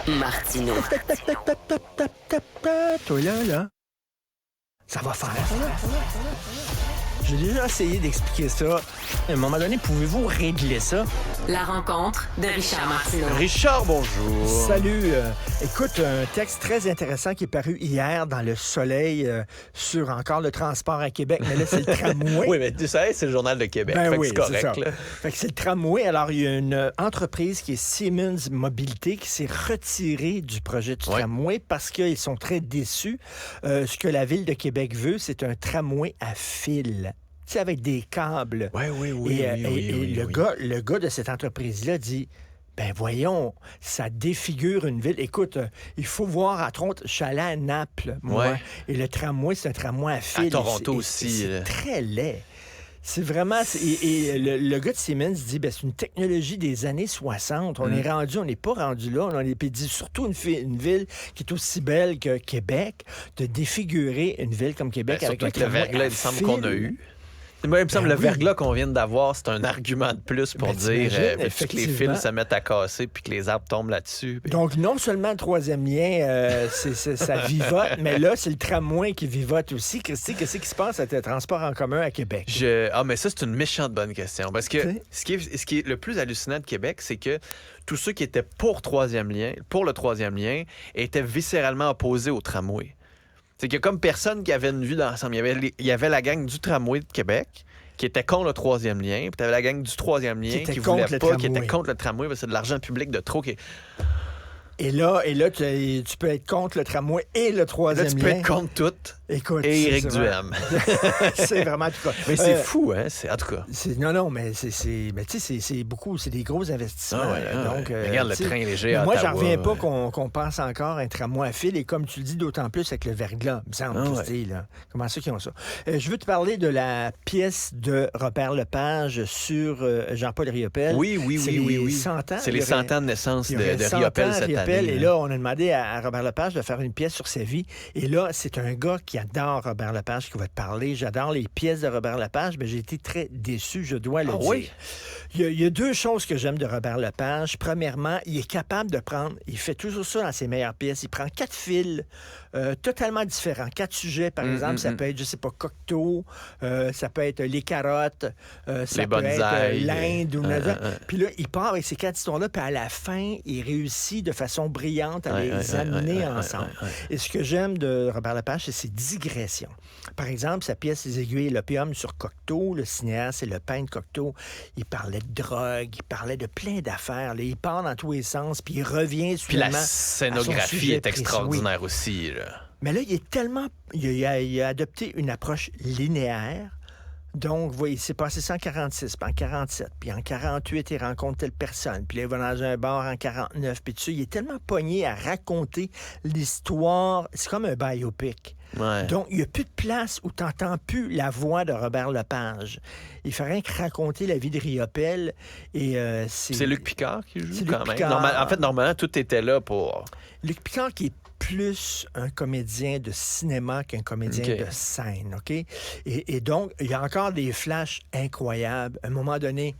Martineau. Toi là, ça va faire. J'ai déjà essayé d'expliquer ça. À un moment donné, pouvez-vous régler ça? La rencontre de Richard Martineau. Richard, bonjour. Salut. Écoute, un texte très intéressant qui est paru hier dans Le Soleil sur encore le transport à Québec. Mais là, c'est le tramway. Oui, mais tu sais, c'est le Journal de Québec. Ben fait oui, que c'est correct. c'est ça. Fait que c'est le tramway. Alors, il y a une entreprise qui est Siemens Mobilité qui s'est retirée du projet du tramway parce qu'ils sont très déçus. Ce que la Ville de Québec veut, c'est un tramway à fil. Tu sais, avec des câbles. Oui. Et le gars de cette entreprise-là dit... Ben voyons, ça défigure une ville. Écoute, il faut voir, entre autres, je suis allé à Naples, moi, et le tramway, c'est un tramway à fil. À Toronto aussi. C'est très laid. C'est vraiment... Et le gars de Siemens dit, ben, c'est une technologie des années 60. On n'est pas rendu là. On est dit, surtout une ville qui est aussi belle que Québec, de défigurer une ville comme Québec avec un tramway à fil. Le verglas, il semble qu'on a eu. Moi, il me semble le verglas qu'on vient d'avoir, c'est un argument de plus pour dire que les fils se mettent à casser puis que les arbres tombent là-dessus. Puis... Donc, non seulement le troisième lien, ça vivote, mais là, c'est le tramway qui vivote aussi. Christy, qu'est-ce qui se passe avec le transport en commun à Québec? Mais ça, c'est une méchante bonne question. Parce que ce qui est le plus hallucinant de Québec, c'est que tous ceux qui étaient pour le troisième lien, étaient viscéralement opposés au tramway. C'est qu'il y a comme personne qui avait une vue d'ensemble. Il y avait la gang du tramway de Québec qui était contre le troisième lien, puis tu avais la gang du troisième lien qui voulait pas, qui était contre le tramway, parce que c'est de l'argent public de trop. Et là tu peux être contre le tramway et le troisième lien. Là, tu peux être contre tout. Écoute, et Éric Duhem. C'est vraiment tout cas. Mais c'est fou, hein? En tout cas. Non, mais mais tu sais, c'est beaucoup, c'est des gros investissements. Donc, regarde le train léger à moi, Ottawa. j'en reviens pas qu'on pense encore à un tramway à fil, et comme tu le dis, d'autant plus avec le verglas, il me semble. Là. Comment ceux qui ont ça? Je veux te parler de la pièce de Robert Lepage sur Jean-Paul Riopelle. Oui. C'est les 100 ans de naissance de Riopelle cette année. Et là, on a demandé à Robert Lepage de faire une pièce sur sa vie. Et là, c'est un gars qui adore Robert Lepage qui va te parler. J'adore les pièces de Robert Lepage, mais j'ai été très déçu, je dois le dire. Oui? Il y a deux choses que j'aime de Robert Lepage. Premièrement, il est capable de prendre, il fait toujours ça dans ses meilleures pièces, il prend 4 fils totalement différents. 4 sujets, par exemple, ça peut être, je sais pas, Cocteau, ça peut être les carottes, ça peut être l'Inde. Puis là, il part avec ces 4 histoires-là, puis à la fin, il réussit de façon brillante à les amener ensemble. Et ce que j'aime de Robert Lepage, c'est ses digressions. Par exemple, sa pièce Les aiguilles et l'opium sur Cocteau, le cinéaste et le peintre Cocteau, il parlait de drogue, il parlait de plein d'affaires. Là, il part dans tous les sens, puis il revient puis la scénographie est extraordinaire aussi. Là. Mais là, il est tellement... Il a adopté une approche linéaire. Donc, vous voyez, il s'est passé ça en 46, puis en 47, puis en 48, il rencontre telle personne, puis là, il va dans un bar en 49, puis tout ça. Il est tellement pogné à raconter l'histoire. C'est comme un biopic. Ouais. Donc, il n'y a plus de place où tu n'entends plus la voix de Robert Lepage. Il fait rien que raconter la vie de Riopelle. Et c'est Luc Picard qui joue quand même. Picard. En fait, normalement, tout était là pour... Luc Picard qui est plus un comédien de cinéma qu'un comédien de scène, OK? Et donc, il y a encore des flashs incroyables. À un moment donné,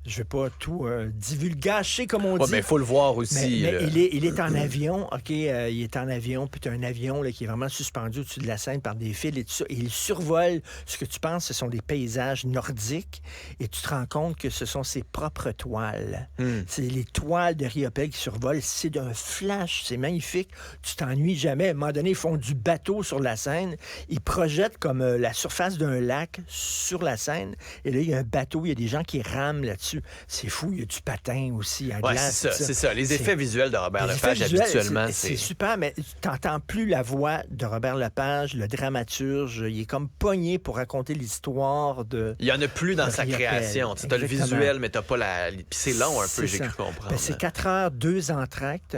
je ne vais pas tout divulgacher, comme on dit. Mais il faut le voir aussi. Mais il est en avion, OK? Il est en avion, puis tu as un avion là, qui est vraiment suspendu au-dessus de la scène par des fils et tout ça. Et il survole ce que tu penses, ce sont des paysages nordiques, et tu te rends compte que ce sont ses propres toiles. C'est les toiles de Riopelle qui survolent. C'est d'un flash, c'est magnifique. Tu t'ennuies jamais. À un moment donné, ils font du bateau sur la Seine. Ils projettent comme la surface d'un lac sur la Seine. Et là, il y a un bateau, il y a des gens qui rament là-dessus. C'est fou, il y a du patin aussi en glace. C'est ça. Les effets visuels de Robert Lepage, habituellement, c'est super, mais tu n'entends plus la voix de Robert Lepage, le dramaturge. Il est comme pogné pour raconter l'histoire de... Il n'y en a plus dans sa création. Tu as le visuel, mais tu n'as pas la... Puis c'est long un peu, j'ai cru comprendre. Ben, c'est 4 heures, 2 entr'actes.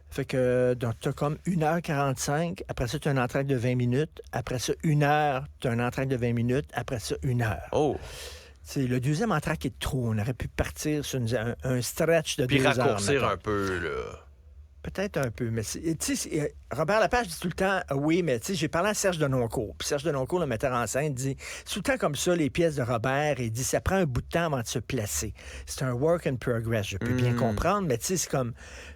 Fait que tu as comme 1h45. Après ça, tu as un entr'acte de 20 minutes. Après ça, 1 heure, tu as un entr'acte de 20 minutes. Après ça, 1 heure. Oh! C'est le deuxième entracte est trop. On aurait pu partir sur un stretch de 2 heures. Puis raccourcir un peu, là. Peut-être un peu, mais Robert Lepage dit tout le temps, oui, mais tu sais, j'ai parlé à Serge Denoncourt. Puis Serge Denoncourt, le metteur en scène, dit, c'est tout le temps comme ça, les pièces de Robert. Il dit, ça prend un bout de temps avant de se placer. C'est un work in progress. Je peux bien comprendre, mais tu sais, c'est comme,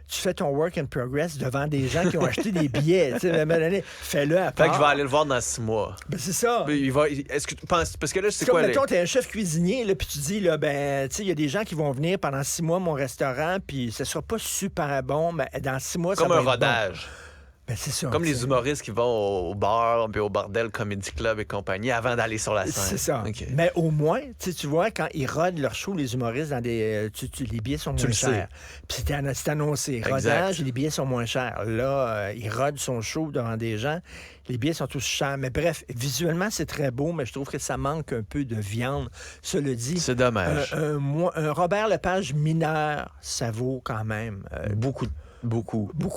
tu fais ton work in progress devant des gens qui ont acheté des billets. Tu sais, à un moment donné, fais-le à part. Fait que je vais aller le voir dans 6 mois. Ben, c'est ça. Est-ce que tu penses... Parce que là, c'est comme, quoi... mettons, t'es un chef cuisinier, là, puis tu dis, là, ben, tu sais, il y a des gens qui vont venir pendant 6 mois à mon restaurant, puis ce sera pas super bon, mais dans 6 mois, Comme ça va un être bon. rodage. Ben, c'est ça. Comme les humoristes qui vont au bar, puis au bordel, Comedy Club et compagnie, avant d'aller sur la scène. C'est ça. OK. Mais au moins, tu vois, quand ils rodent leur show, les humoristes, dans des, les billets sont moins chers. Puis c'est annoncé. Rodage, les billets sont moins chers. Là, il rode son show devant des gens. Les billets sont tous chers. Mais bref, visuellement, c'est très beau, mais je trouve que ça manque un peu de viande. Cela dit, C'est dommage. un Robert Lepage mineur, ça vaut quand même Beaucoup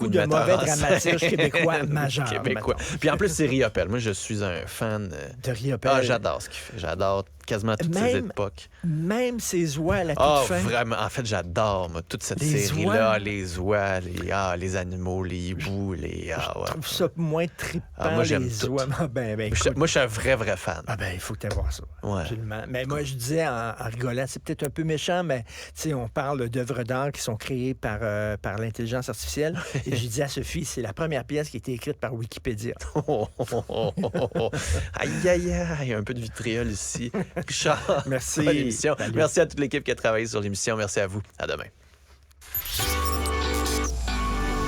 de mauvais dramaturges québécois majeurs. Québécois. Puis en plus, c'est Riopelle. Moi, je suis un fan de Riopelle. Ah, j'adore ce qu'il fait. J'adore quasiment toutes ses époques. Même ses oies à la toute fin. Vraiment. En fait, j'adore, moi, toute cette Les série-là. oies. Les oies, les animaux, les hiboux, Je trouve ça moins trippant, moi, j'aime les tout. oies. Écoute, Moi, je suis un vrai fan. Il faut que tu voir ça. Ouais. Absolument. Mais moi, je disais en rigolant, c'est peut-être un peu méchant, mais on parle d'œuvres d'art qui sont créées par l'intelligence artificielle. Et je dis à Sophie, c'est la première pièce qui a été écrite par Wikipédia. Aïe, aïe, aïe, un peu de vitriol ici. Richard, Merci. bonne émission. Salut. Merci à toute l'équipe qui a travaillé sur l'émission. Merci à vous. À demain.